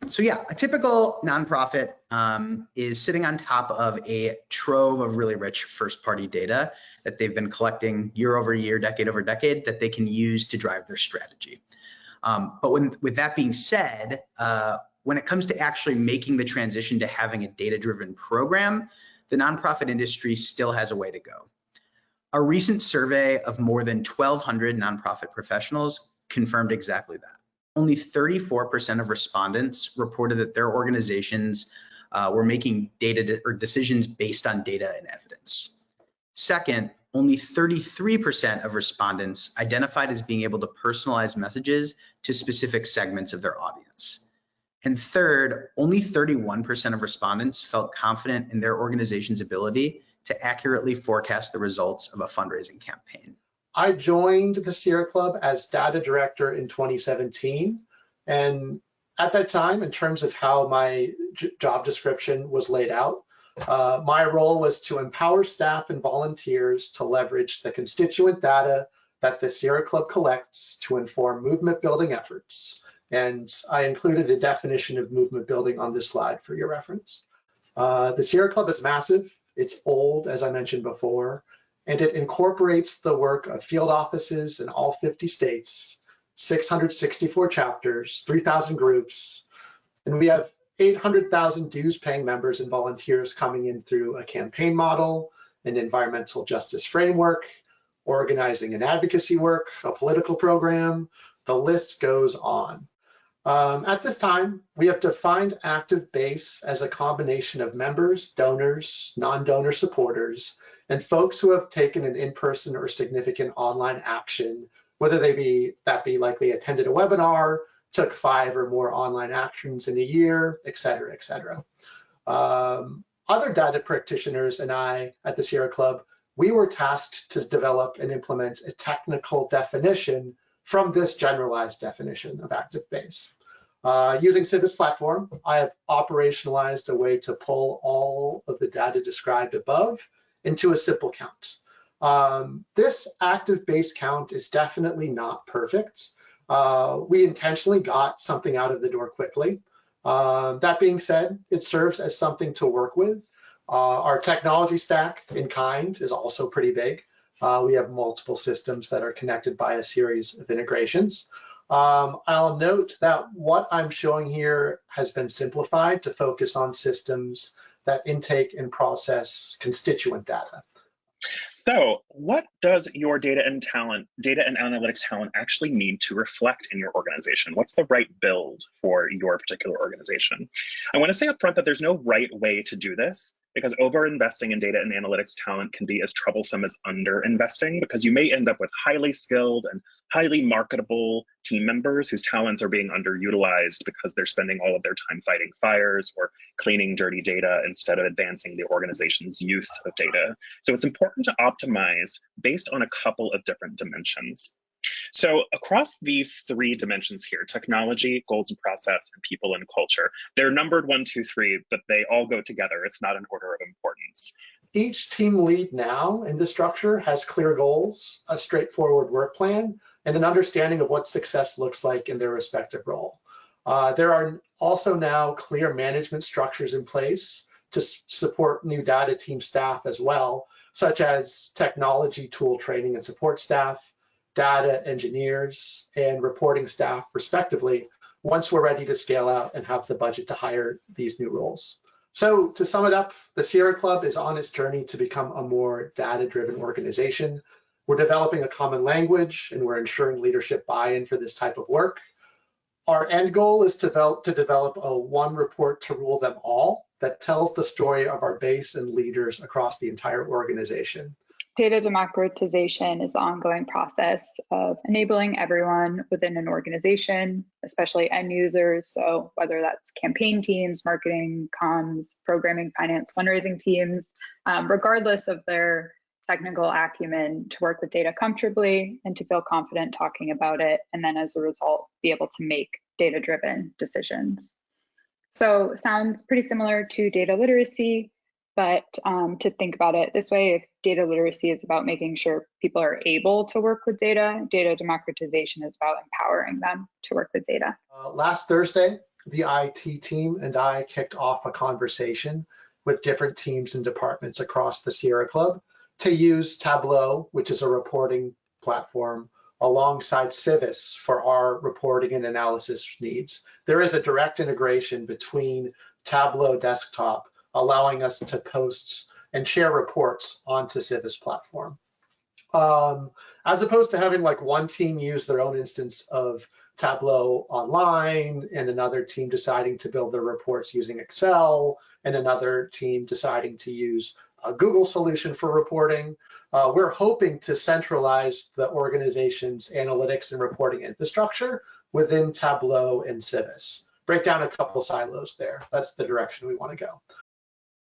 So yeah, a typical nonprofit is sitting on top of a trove of really rich first-party data that they've been collecting year over year, decade over decade, that they can use to drive their strategy. But with that being said, when it comes to actually making the transition to having a data-driven program, the nonprofit industry still has a way to go. A recent survey of more than 1,200 nonprofit professionals confirmed exactly that. Only 34% of respondents reported that their organizations were making data or decisions based on data and evidence. Second, only 33% of respondents identified as being able to personalize messages to specific segments of their audience. And third, only 31% of respondents felt confident in their organization's ability to accurately forecast the results of a fundraising campaign. I joined the Sierra Club as data director in 2017. And at that time, in terms of how my job description was laid out, my role was to empower staff and volunteers to leverage the constituent data that the Sierra Club collects to inform movement building efforts. And I included a definition of movement building on this slide for your reference. The Sierra Club is massive. It's old, as I mentioned before, and it incorporates the work of field offices in all 50 states, 664 chapters, 3,000 groups, and we have 800,000 dues-paying members and volunteers coming in through a campaign model, an environmental justice framework, organizing and advocacy work, a political program, the list goes on. At this time, we have defined active base as a combination of members, donors, non-donor supporters, and folks who have taken an in-person or significant online action, whether that be likely attended a webinar, took 5 or more online actions in a year, et cetera, et cetera. Other data practitioners and I at the Sierra Club, we were tasked to develop and implement a technical definition from this generalized definition of active base. Using Civis platform, I have operationalized a way to pull all of the data described above into a simple count. This active base count is definitely not perfect. We intentionally got something out of the door quickly. That being said, it serves as something to work with. Our technology stack in kind is also pretty big. We have multiple systems that are connected by a series of integrations. I'll note that what I'm showing here has been simplified to focus on systems that intake and process constituent data. So what does your data and analytics talent actually need to reflect in your organization? What's the right build for your particular organization? I want to say up front that there's no right way to do this, because over-investing in data and analytics talent can be as troublesome as under-investing, because you may end up with highly skilled and highly marketable team members whose talents are being underutilized because they're spending all of their time fighting fires or cleaning dirty data instead of advancing the organization's use of data. So it's important to optimize based on a couple of different dimensions. So across these 3 dimensions here, technology, goals and process, and people and culture, they're numbered 1, 2, 3, but they all go together. It's not an order of importance. Each team lead now in the structure has clear goals, a straightforward work plan, and an understanding of what success looks like in their respective role. There are also now clear management structures in place to support new data team staff as well, such as technology tool training and support staff, data engineers, and reporting staff, respectively, once we're ready to scale out and have the budget to hire these new roles. So to sum it up, the Sierra Club is on its journey to become a more data-driven organization. We're developing a common language, and we're ensuring leadership buy-in for this type of work. Our end goal is to develop a one report to rule them all that tells the story of our base and leaders across the entire organization. Data democratization is the ongoing process of enabling everyone within an organization, especially end users. So whether that's campaign teams, marketing, comms, programming, finance, fundraising teams, regardless of their technical acumen, to work with data comfortably and to feel confident talking about it, and then as a result, be able to make data-driven decisions. So sounds pretty similar to data literacy, but to think about it this way, if data literacy is about making sure people are able to work with data, data democratization is about empowering them to work with data. Last Thursday, the IT team and I kicked off a conversation with different teams and departments across the Sierra Club to use Tableau, which is a reporting platform, alongside Civis for our reporting and analysis needs. There is a direct integration between Tableau desktop, allowing us to post and share reports onto Civis platform. As opposed to having like one team use their own instance of Tableau online and another team deciding to build their reports using Excel and another team deciding to use a Google solution for reporting. We're hoping to centralize the organization's analytics and reporting infrastructure within Tableau and Civis. Break down a couple silos there. That's the direction we want to go.